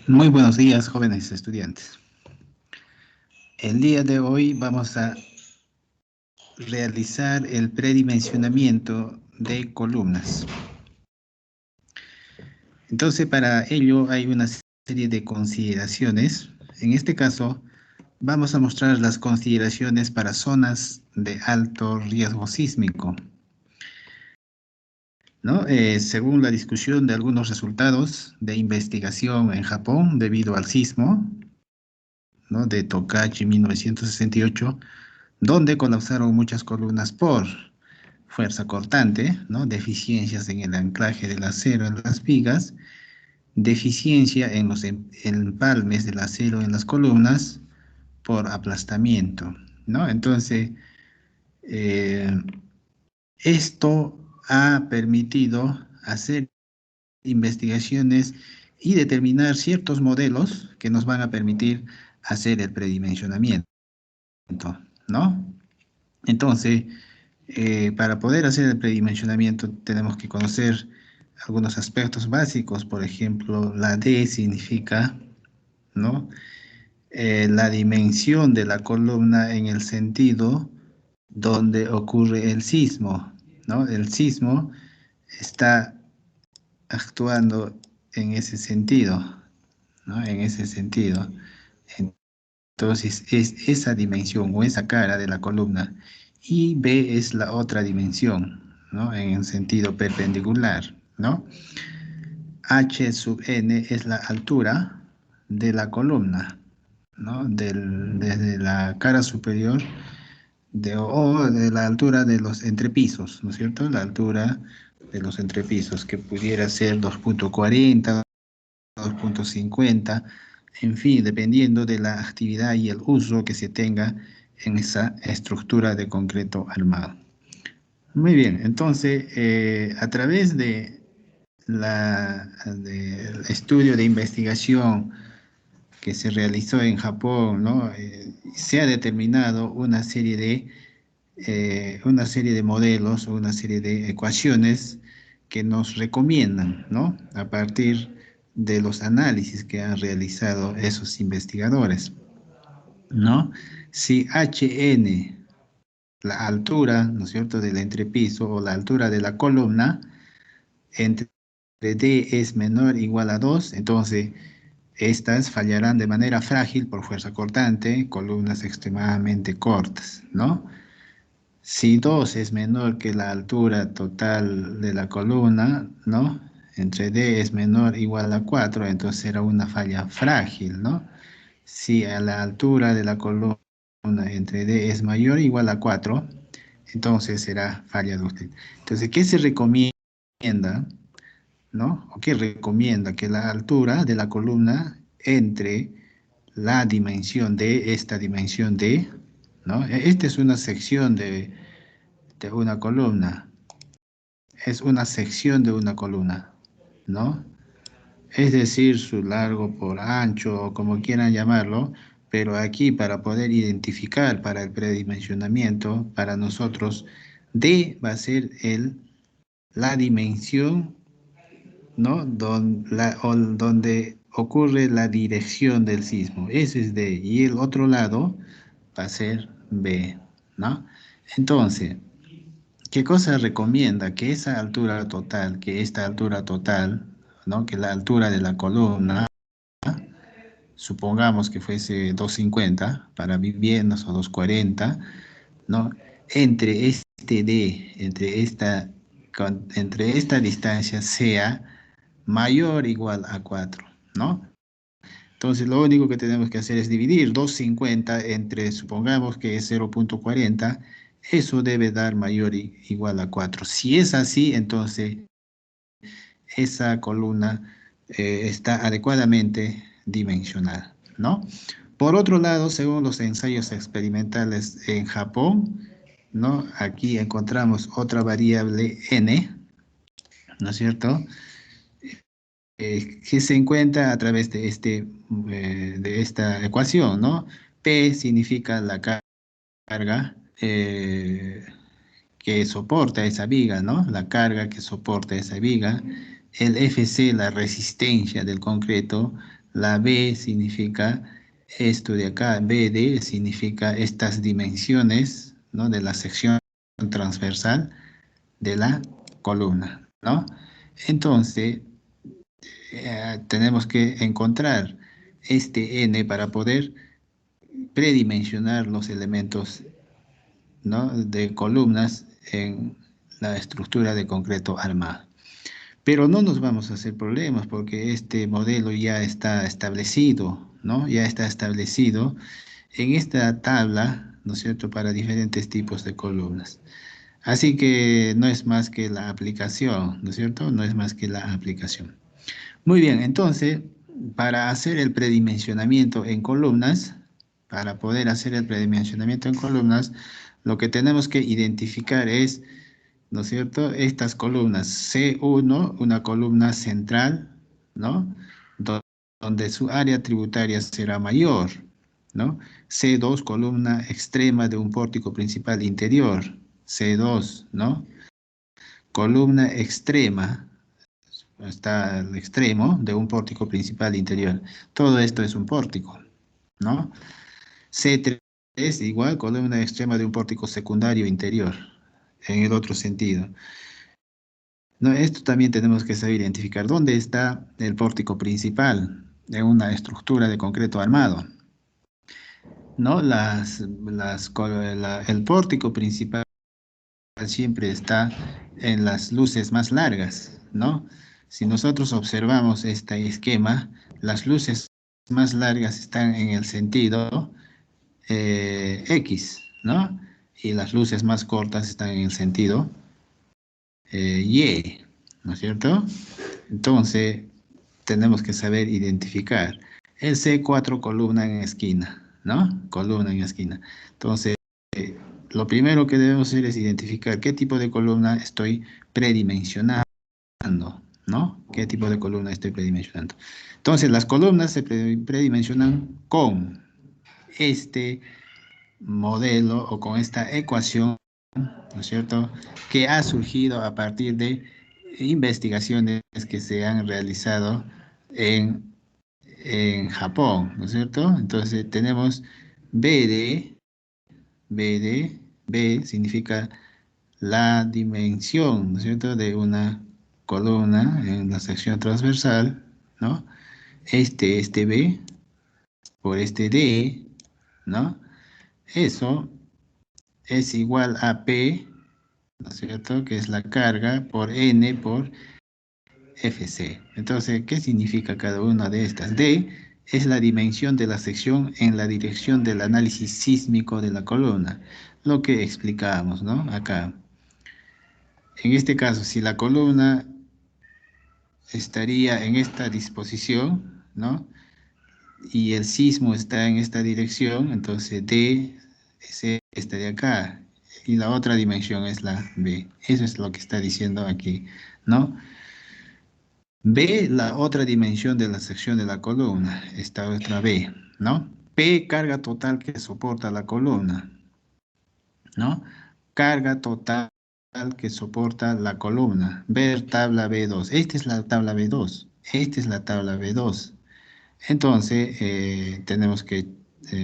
Muy buenos días, jóvenes estudiantes. El día de hoy vamos a realizar el predimensionamiento de columnas. Entonces, para ello hay una serie de consideraciones. En este caso, vamos a mostrar las consideraciones para zonas de alto riesgo sísmico, ¿no? Según la discusión de algunos resultados de investigación en Japón debido al sismo, ¿no?, de Tokachi 1968, donde colapsaron muchas columnas por fuerza cortante, ¿no?, deficiencias en el anclaje del acero en las vigas, deficiencia en los empalmes del acero en las columnas por aplastamiento, ¿no? Entonces, eh, esto ha permitido hacer investigaciones y determinar ciertos modelos que nos van a permitir hacer el predimensionamiento, ¿no? Entonces, para poder hacer el predimensionamiento tenemos que conocer algunos aspectos básicos. Por ejemplo, la D significa, ¿no?, la dimensión de la columna en el sentido donde ocurre el sismo, ¿no? El sismo está actuando en ese sentido, ¿no? En ese sentido. Entonces, es esa dimensión o esa cara de la columna. Y B es la otra dimensión, ¿no?, en el sentido perpendicular, ¿no? H sub n es la altura de la columna, ¿no?, desde la cara superior o de la altura de los entrepisos, ¿no es cierto? La altura de los entrepisos, que pudiera ser 2.40, 2.50, en fin, dependiendo de la actividad y el uso que se tenga en esa estructura de concreto armado. Muy bien, entonces, a través del estudio de investigación que se realizó en Japón, ¿no?, se ha determinado una serie de modelos o una serie de ecuaciones que nos recomiendan, ¿no?, a partir de los análisis que han realizado esos investigadores, ¿no? Si Hn, la altura, ¿no es cierto?, del entrepiso o la altura de la columna, entre D es menor o igual a 2, entonces estas fallarán de manera frágil por fuerza cortante, columnas extremadamente cortas, ¿no? Si 2 es menor que la altura total de la columna, ¿no?, entre D es menor o igual a 4, entonces será una falla frágil, ¿no? Si a la altura de la columna entre D es mayor o igual a 4, entonces será falla dúctil. Entonces, ¿qué se recomienda, ¿no? ¿O qué recomienda? Que la altura de la columna entre la dimensión D, esta dimensión D, ¿no? Esta es una sección de una columna, es una sección de una columna, ¿no? Es decir, su largo por ancho, o como quieran llamarlo, pero aquí para poder identificar para el predimensionamiento, para nosotros, D va a ser la dimensión, ¿no?, donde ocurre la dirección del sismo. Ese es D, y el otro lado va a ser B, ¿no? Entonces, ¿qué cosa recomienda? Que esa altura total, que esta altura total, ¿no?, que la altura de la columna, supongamos que fuese 250 para viviendas o 240, ¿no?, entre este D, entre esta distancia sea mayor o igual a 4, ¿no? Entonces, lo único que tenemos que hacer es dividir 250 entre, supongamos que es 0.40, eso debe dar mayor o igual a 4. Si es así, entonces esa columna está adecuadamente dimensionada, ¿no? Por otro lado, según los ensayos experimentales en Japón, ¿no?, aquí encontramos otra variable n, ¿no es cierto?, que se encuentra a través de, de esta ecuación, ¿no? P significa la carga que soporta esa viga, ¿no? La carga que soporta esa viga. el FC, la resistencia del concreto, la B significa esto de acá, BD significa estas dimensiones, ¿no? De la sección transversal de la columna, ¿no? Entonces, tenemos que encontrar este N para poder predimensionar los elementos, ¿no? De columnas en la estructura de concreto armado. Pero no nos vamos a hacer problemas porque este modelo ya está establecido, ¿no? Ya está establecido en esta tabla, ¿no es cierto?, para diferentes tipos de columnas. Así que no es más que la aplicación, ¿no es cierto? No es más que la aplicación. Muy bien, entonces, para hacer el predimensionamiento en columnas, para poder hacer el predimensionamiento en columnas, lo que tenemos que identificar es, ¿no es cierto?, estas columnas. C1, una columna central, ¿no? Donde su área tributaria será mayor, ¿no? C2, columna extrema de un pórtico principal interior. C2, ¿no? Columna extrema, está al extremo de un pórtico principal interior. Todo esto es un pórtico, ¿no? C3 igual columna extrema de un pórtico secundario interior, en el otro sentido. No, esto también tenemos que saber identificar dónde está el pórtico principal de una estructura de concreto armado. ¿No? El pórtico principal siempre está en las luces más largas, ¿no? Si nosotros observamos este esquema, las luces más largas están en el sentido X, ¿no? Y las luces más cortas están en el sentido Y, ¿no es cierto? Entonces, tenemos que saber identificar el C4 columna en esquina, ¿no? Columna en esquina. Entonces, lo primero que debemos hacer es identificar qué tipo de columna estoy predimensionando, ¿no? ¿Qué tipo de columna estoy predimensionando? Entonces, las columnas se predimensionan con este modelo o con esta ecuación, ¿no es cierto?, que ha surgido a partir de investigaciones que se han realizado en Japón, ¿no es cierto? Entonces tenemos BD, B significa la dimensión, ¿no es cierto?, de una columna en la sección transversal, ¿no? Este B por este D, ¿no? Eso es igual a P, ¿no es cierto?, que es la carga por N por FC. Entonces, ¿qué significa cada una de estas? D es la dimensión de la sección en la dirección del análisis sísmico de la columna, lo que explicábamos, ¿no? Acá. En este caso, si la columna estaría en esta disposición, ¿no? Y el sismo está en esta dirección, entonces D es esta de acá, y la otra dimensión es la B. Eso es lo que está diciendo aquí, ¿no? B, la otra dimensión de la sección de la columna, esta otra B, ¿no? P, carga total que soporta la columna, ¿no? Carga total que soporta la columna. Ver tabla B2. Esta es la tabla B2. Esta es la tabla B2. Entonces, tenemos que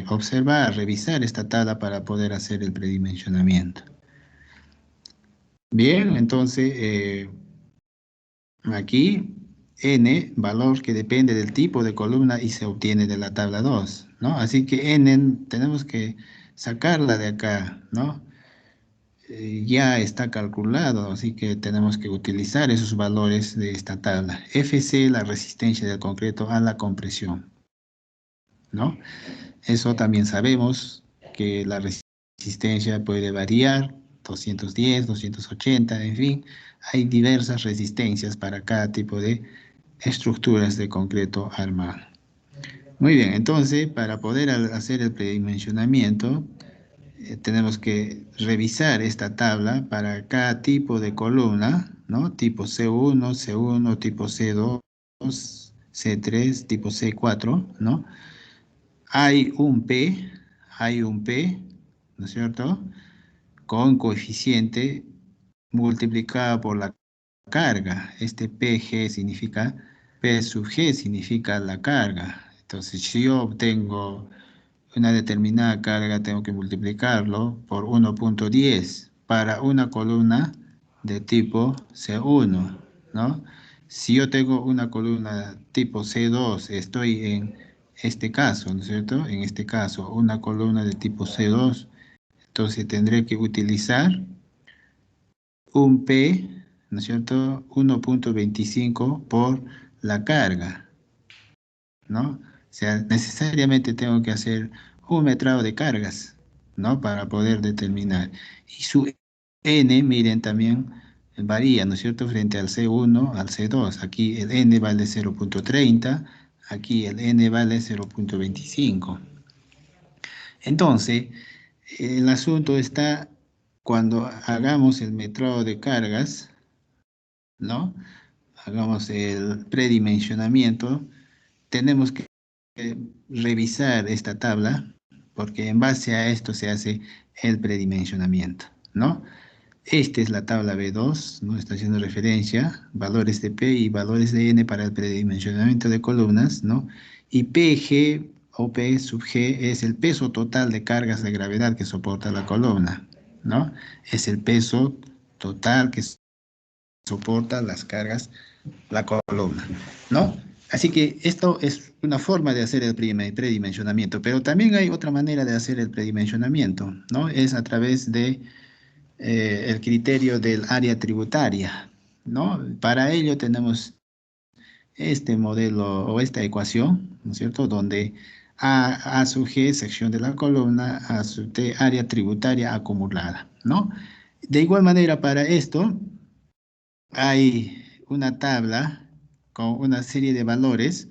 observar, revisar esta tabla para poder hacer el predimensionamiento. Bien, entonces, aquí, n, valor que depende del tipo de columna y se obtiene de la tabla 2, ¿no? Así que n tenemos que sacarla de acá, ¿no? Ya está calculado, así que tenemos que utilizar esos valores de esta tabla. FC, la resistencia del concreto a la compresión, ¿no? Eso también sabemos que la resistencia puede variar, 210, 280, en fin, hay diversas resistencias para cada tipo de estructuras de concreto armado. Muy bien, entonces, para poder hacer el predimensionamiento, tenemos que revisar esta tabla para cada tipo de columna, ¿no? Tipo C1, C1, tipo C2, C3, tipo C4, ¿no? Hay un P, ¿no es cierto?, con coeficiente multiplicado por la carga. Este PG significa, P sub G significa la carga. Entonces, si yo obtengo una determinada carga, tengo que multiplicarlo por 1.10 para una columna de tipo C1, ¿no? Si yo tengo una columna tipo C2, estoy en este caso, ¿no es cierto? En este caso, una columna de tipo C2, entonces tendré que utilizar un P, ¿no es cierto? 1.25 por la carga, ¿no? O sea, necesariamente tengo que hacer un metrado de cargas, ¿no? Para poder determinar. Y su N, miren, también varía, ¿no es cierto? Frente al C1, al C2. Aquí el N vale 0.30, aquí el N vale 0.25. Entonces, el asunto está cuando hagamos el metrado de cargas, ¿no? Hagamos el predimensionamiento, tenemos que revisar esta tabla, porque en base a esto se hace el predimensionamiento, ¿no? Esta es la tabla B2, ¿no? Está haciendo referencia, valores de P y valores de N para el predimensionamiento de columnas, ¿no? Y PG o P sub G es el peso total de cargas de gravedad que soporta la columna, ¿no? Es el peso total que soporta las cargas la columna, ¿no? Así que esto es una forma de hacer el predimensionamiento, pero también hay otra manera de hacer el predimensionamiento, ¿no? Es a través de el criterio del área tributaria, ¿no? Para ello tenemos este modelo o esta ecuación, ¿no es cierto? Donde A sub G, sección de la columna, A sub T, área tributaria acumulada, ¿no? De igual manera, para esto hay una tabla con una serie de valores,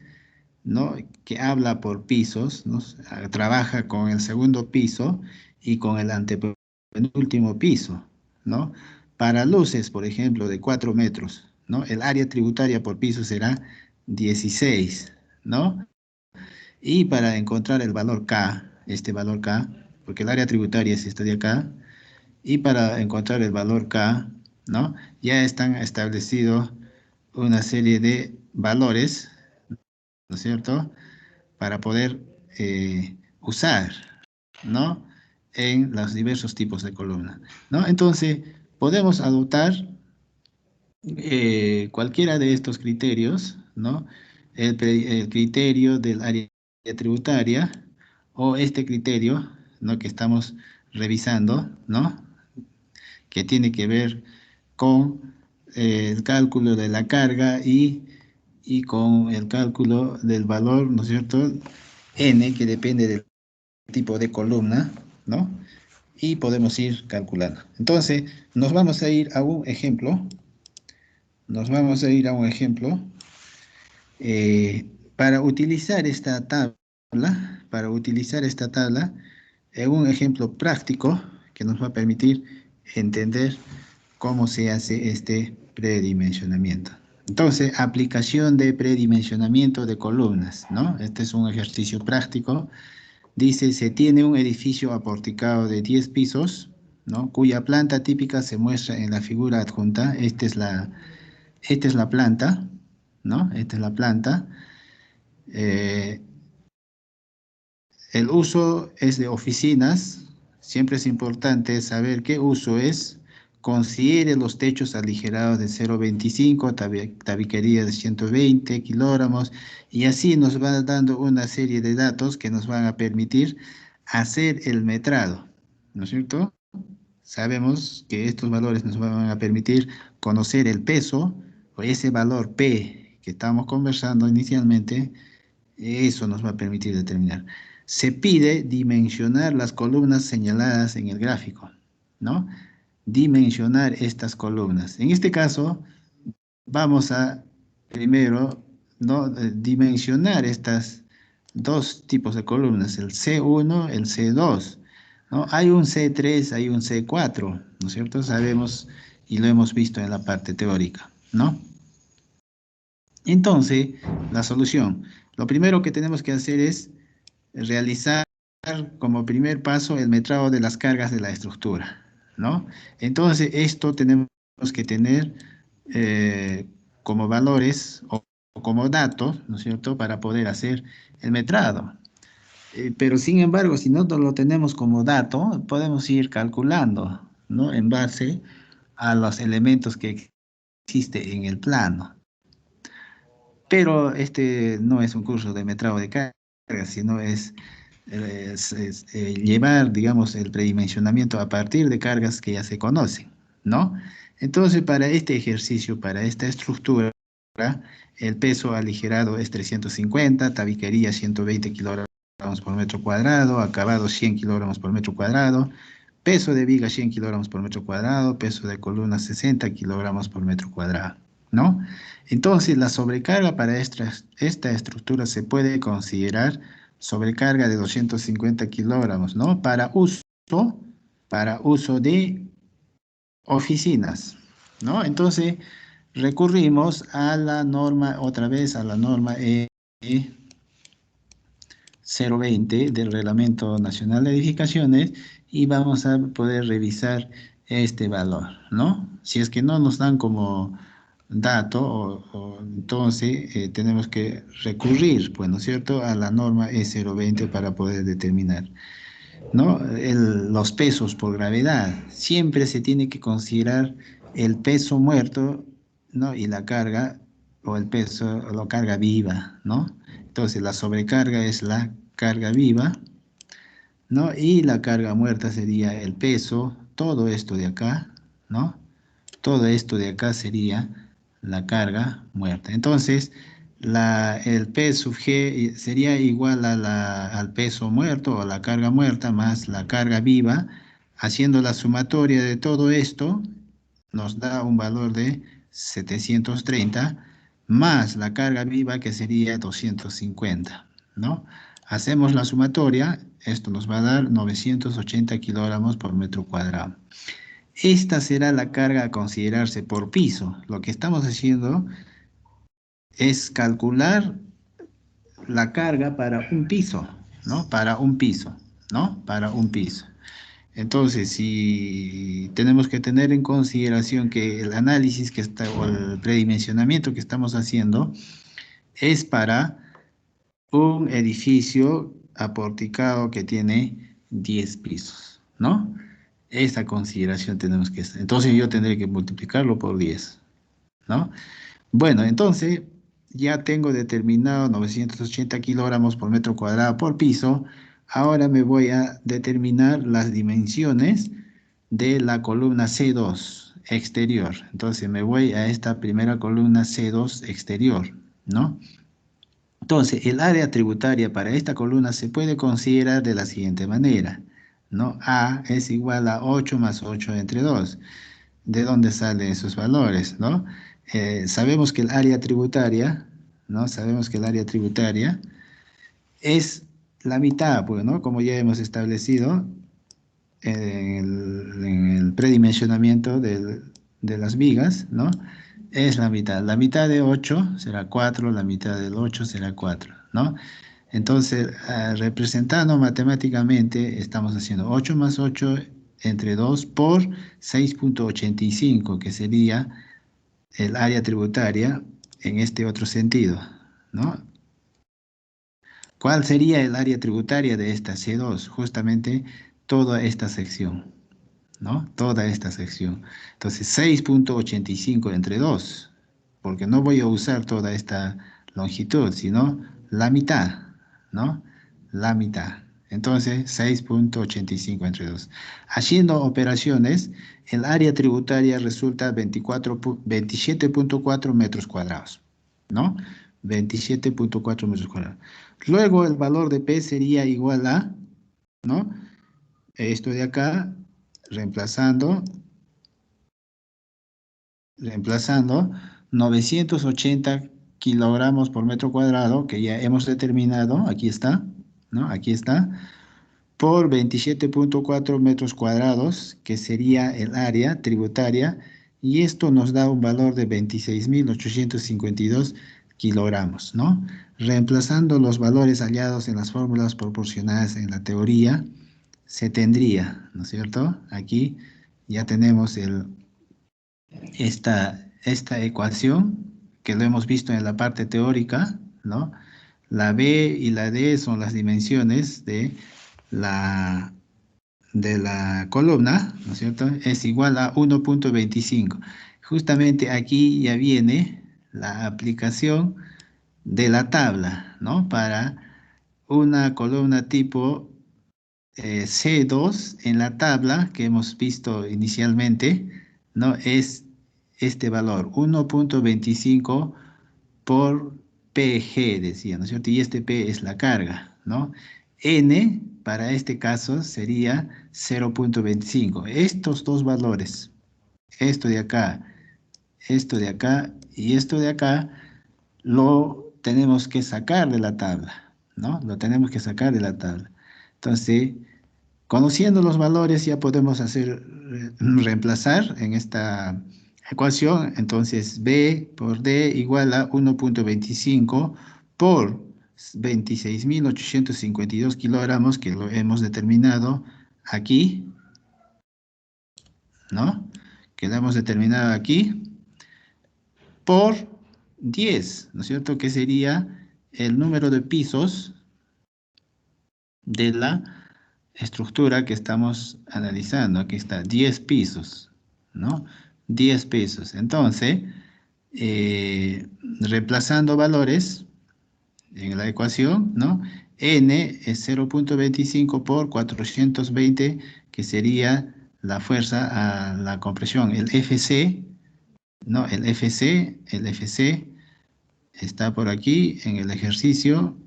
¿no? Que habla por pisos, ¿no? Trabaja con el segundo piso y con el antepenúltimo piso, ¿no? Para luces, por ejemplo, de 4 metros, ¿no? El área tributaria por piso será 16, ¿no? Y para encontrar el valor K, este valor K, porque el área tributaria es esta de acá, y para encontrar el valor K, ¿no? Ya están establecidos una serie de valores, ¿no es cierto? Para poder usar, ¿no? En los diversos tipos de columna, ¿no? Entonces, podemos adoptar cualquiera de estos criterios, ¿no? El criterio del área tributaria o este criterio, ¿no? Que estamos revisando, ¿no? Que tiene que ver con el cálculo de la carga y con el cálculo del valor, ¿no es cierto? N, que depende del tipo de columna, ¿no? Y podemos ir calculando. Entonces, nos vamos a ir a un ejemplo, nos vamos a ir a un ejemplo para utilizar esta tabla, en un ejemplo práctico que nos va a permitir entender cómo se hace este predimensionamiento. Entonces, aplicación de predimensionamiento de columnas, ¿no? Este es un ejercicio práctico. Dice, se tiene un edificio aporticado de 10 pisos, ¿no? Cuya planta típica se muestra en la figura adjunta. Esta es la planta, ¿no? Esta es la planta. Eh, el uso es de oficinas. Siempre es importante saber qué uso es. Considere los techos aligerados de 0,25, tabiquería de 120 kilogramos, y así nos va dando una serie de datos que nos van a permitir hacer el metrado, ¿no es cierto? Sabemos que estos valores nos van a permitir conocer el peso o ese valor P que estábamos conversando inicialmente, eso nos va a permitir determinar. Se pide dimensionar las columnas señaladas en el gráfico, ¿no? Dimensionar estas columnas. En este caso, vamos a primero, ¿no? Dimensionar estas dos tipos de columnas, el C1, el C2, ¿no? Hay un C3, hay un C4, ¿no es cierto? Sabemos y lo hemos visto en la parte teórica, ¿no? Entonces, la solución. Lo primero que tenemos que hacer es realizar como primer paso el metrado de las cargas de la estructura, ¿no? Entonces, esto tenemos que tener eh, como valores o como datos, ¿no es cierto?, para poder hacer el metrado. Pero sin embargo, si no lo tenemos como dato, podemos ir calculando, ¿no? En base a los elementos que existen en el plano. Pero este no es un curso de metrado de cargas, sino es llevar, digamos, el predimensionamiento a partir de cargas que ya se conocen, ¿no? Entonces, para este ejercicio, para esta estructura, el peso aligerado es 350, tabiquería 120 kilogramos por metro cuadrado, acabado 100 kilogramos por metro cuadrado, peso de viga 100 kilogramos por metro cuadrado, peso de columna 60 kilogramos por metro cuadrado, ¿no? Entonces, la sobrecarga para esta estructura se puede considerar sobrecarga de 250 kilogramos, ¿no? Para uso de oficinas, ¿no? Entonces, recurrimos a la norma, otra vez a la norma E 020 del Reglamento Nacional de Edificaciones y vamos a poder revisar este valor, ¿no? Si es que no nos dan como dato, entonces tenemos que recurrir, pues, ¿no es cierto?, a la norma E020 para poder determinar, ¿no? Los pesos por gravedad. Siempre se tiene que considerar el peso muerto, ¿no? Y la carga, o el peso, o la carga viva, ¿no? Entonces, la sobrecarga es la carga viva, ¿no? Y la carga muerta sería el peso, todo esto de acá, ¿no? Todo esto de acá sería la carga muerta. Entonces, el P sub G sería igual al peso muerto o la carga muerta más la carga viva. Haciendo la sumatoria de todo esto, nos da un valor de 730 más la carga viva que sería 250, ¿no? Hacemos la sumatoria, esto nos va a dar 980 kilogramos por metro cuadrado. Esta será la carga a considerarse por piso. Lo que estamos haciendo es calcular la carga para un piso, ¿no? Para un piso, ¿no? Para un piso. Entonces, si tenemos que tener en consideración que el análisis que está, o el predimensionamiento que estamos haciendo es para un edificio aporticado que tiene 10 pisos, ¿no? Esta consideración tenemos que hacer. Entonces yo tendré que multiplicarlo por 10, ¿no? Bueno, entonces ya tengo determinado 980 kilogramos por metro cuadrado por piso. Ahora me voy a determinar las dimensiones de la columna C2 exterior. Entonces me voy a esta primera columna C2 exterior, ¿no? Entonces, el área tributaria para esta columna se puede considerar de la siguiente manera, ¿no? A es igual a 8 más 8 entre 2. ¿De dónde salen esos valores, no? Sabemos que el área tributaria, ¿no? Sabemos que el área tributaria es la mitad, pues, ¿no? Como ya hemos establecido en el predimensionamiento de las vigas, ¿no? Es la mitad. La mitad de 8 será 4, la mitad del 8 será 4, ¿no? Entonces, representando matemáticamente, estamos haciendo 8 más 8 entre 2 por 6,85, que sería el área tributaria en este otro sentido, ¿no? ¿Cuál sería el área tributaria de esta C2? Justamente toda esta sección, ¿no? Toda esta sección. Entonces, 6,85 entre 2, porque no voy a usar toda esta longitud, sino la mitad, ¿no? La mitad. Entonces, 6,85 entre 2. Haciendo operaciones, el área tributaria resulta 27,4 metros cuadrados, ¿no? 27,4 metros cuadrados. Luego, el valor de P sería igual a, ¿no? Esto de acá, reemplazando 980 kilogramos por metro cuadrado, que ya hemos determinado, aquí está, ¿no? Aquí está, por 27,4 metros cuadrados, que sería el área tributaria, y esto nos da un valor de 26.852 kilogramos, ¿no? Reemplazando los valores hallados en las fórmulas proporcionadas en la teoría, se tendría, ¿no es cierto? Aquí ya tenemos esta ecuación que lo hemos visto en la parte teórica, ¿no? La B y la D son las dimensiones la, de la columna, ¿no es cierto? Es igual a 1.25. Justamente aquí ya viene la aplicación de la tabla, ¿no? Para una columna tipo C2 en la tabla que hemos visto inicialmente, ¿no? Es este valor, 1.25 por PG, decía, ¿no es cierto? Y este P es la carga, ¿no? N, para este caso, sería 0.25. Estos dos valores, esto de acá, esto de acá y esto de acá, lo tenemos que sacar de la tabla, ¿no? Lo tenemos que sacar de la tabla. Entonces, conociendo los valores ya podemos hacer reemplazar en esta ecuación. Entonces B por D igual a 1.25 por 26.852 kilogramos, que lo hemos determinado aquí, ¿no? Que lo hemos determinado aquí, por 10, ¿no es cierto? Que sería el número de pisos de la estructura que estamos analizando. Aquí está, 10 pisos, ¿no? 10 pisos. Entonces, reemplazando valores en la ecuación, ¿no? N es 0.25 por 420, que sería la fuerza a la compresión. El FC, ¿no? El FC está por aquí en el ejercicio.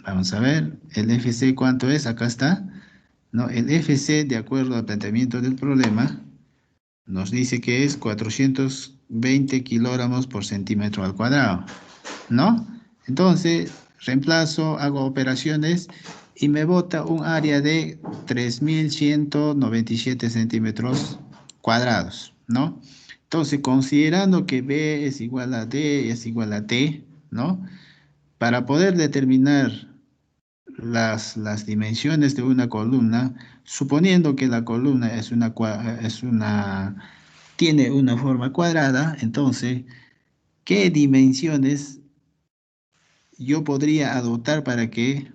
Vamos a ver, el FC, ¿cuánto es? Acá está. ¿No? El FC, de acuerdo al planteamiento del problema, nos dice que es 420 kilogramos por centímetro al cuadrado, ¿no? Entonces, reemplazo, hago operaciones y me bota un área de 3.197 centímetros cuadrados, ¿no? Entonces, considerando que B es igual a D es igual a T, ¿no? Para poder determinar las dimensiones de una columna, suponiendo que la columna tiene una forma cuadrada, entonces, ¿qué dimensiones yo podría adoptar para que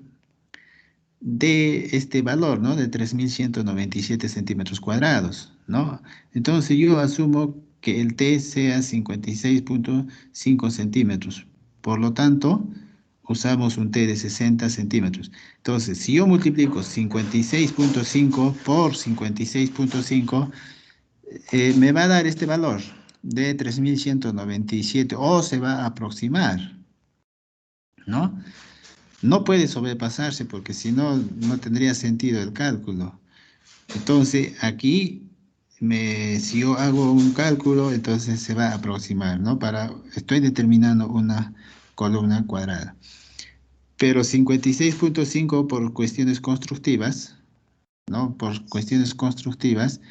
dé este valor, ¿no? De 3.197 centímetros cuadrados, ¿no? Entonces yo asumo que el T sea 56.5 centímetros. Por lo tanto, usamos un T de 60 centímetros. Entonces, si yo multiplico 56.5 por 56.5, me va a dar este valor de 3.197 o se va a aproximar, ¿no? No puede sobrepasarse porque si no, no tendría sentido el cálculo. Entonces, aquí, si yo hago un cálculo, entonces se va a aproximar, ¿no? Estoy determinando una columna cuadrada. Pero 56.5 por cuestiones constructivas, ¿no? Por cuestiones constructivas,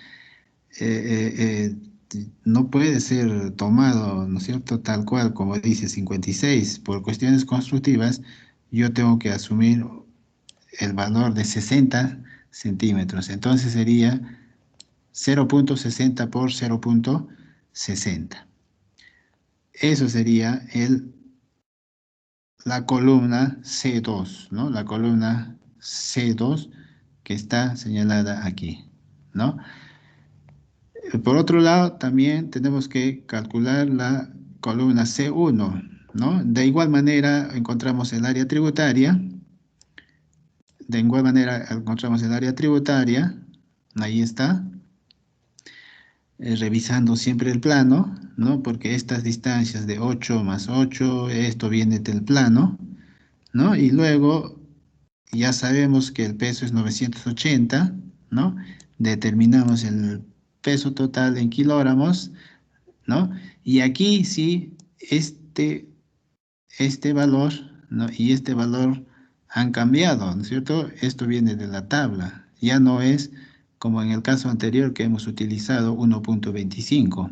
no puede ser tomado, ¿no es cierto? Tal cual, como dice 56. Por cuestiones constructivas, yo tengo que asumir el valor de 60 centímetros. Entonces sería 0.60 por 0.60. Eso sería la columna C2, ¿no? La columna C2 que está señalada aquí, ¿no? Por otro lado, también tenemos que calcular la columna C1, ¿no? De igual manera encontramos el área tributaria. De igual manera encontramos el área tributaria. Ahí está. Revisando siempre el plano, ¿no? Porque estas distancias de 8 más 8, esto viene del plano, ¿no? Y luego ya sabemos que el peso es 980, ¿no? Determinamos el peso total en kilogramos, ¿no? Y aquí sí, este valor, ¿no? Y este valor han cambiado, ¿no es cierto? Esto viene de la tabla, ya no es como en el caso anterior que hemos utilizado 1.25,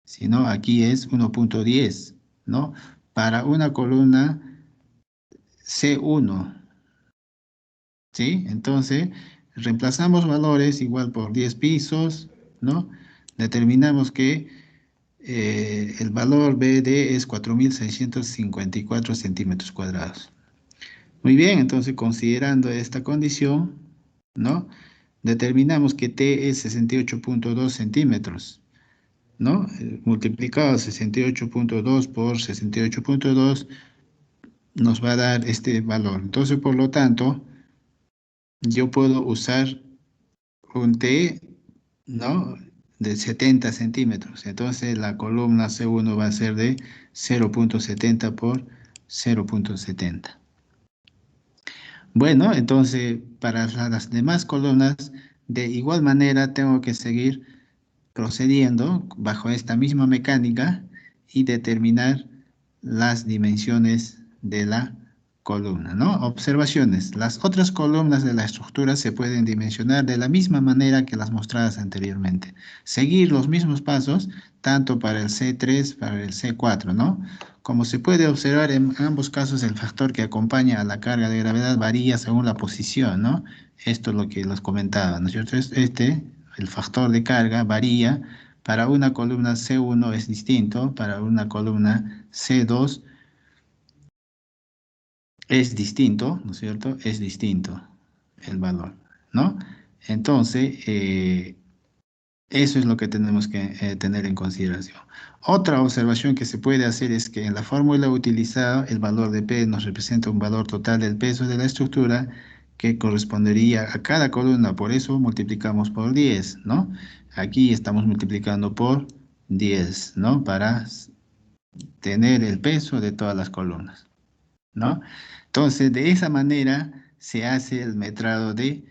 sino aquí es 1.10, ¿no? Para una columna C1, ¿sí? Entonces, reemplazamos valores igual por 10 pisos, ¿no? Determinamos que el valor BD es 4.654 centímetros cuadrados. Muy bien, entonces considerando esta condición, ¿no? Determinamos que T es 68.2 centímetros, ¿no? Multiplicado 68.2 por 68.2 nos va a dar este valor. Entonces, por lo tanto, yo puedo usar un T, ¿no? De 70 centímetros. Entonces, la columna C1 va a ser de 0.70 por 0.70. Bueno, entonces para las demás columnas, de igual manera tengo que seguir procediendo bajo esta misma mecánica y determinar las dimensiones de la columna, ¿no? Observaciones. Las otras columnas de la estructura se pueden dimensionar de la misma manera que las mostradas anteriormente. Seguir los mismos pasos, tanto para el C3, para el C4, ¿no? Como se puede observar en ambos casos, el factor que acompaña a la carga de gravedad varía según la posición, ¿no? Esto es lo que les comentaba, ¿no es cierto? El factor de carga varía. Para una columna C1 es distinto, para una columna C2 es distinto, ¿no es cierto? Es distinto el valor, ¿no? Entonces, eso es lo que tenemos que tener en consideración. Otra observación que se puede hacer es que en la fórmula utilizada el valor de P nos representa un valor total del peso de la estructura que correspondería a cada columna, por eso multiplicamos por 10, ¿no? Aquí estamos multiplicando por 10, ¿no? Para tener el peso de todas las columnas, ¿no? Entonces, de esa manera se hace el metrado de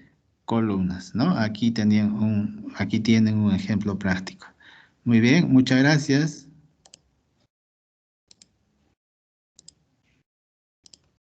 columnas, ¿no? Aquí tienen un ejemplo práctico. Muy bien, muchas gracias.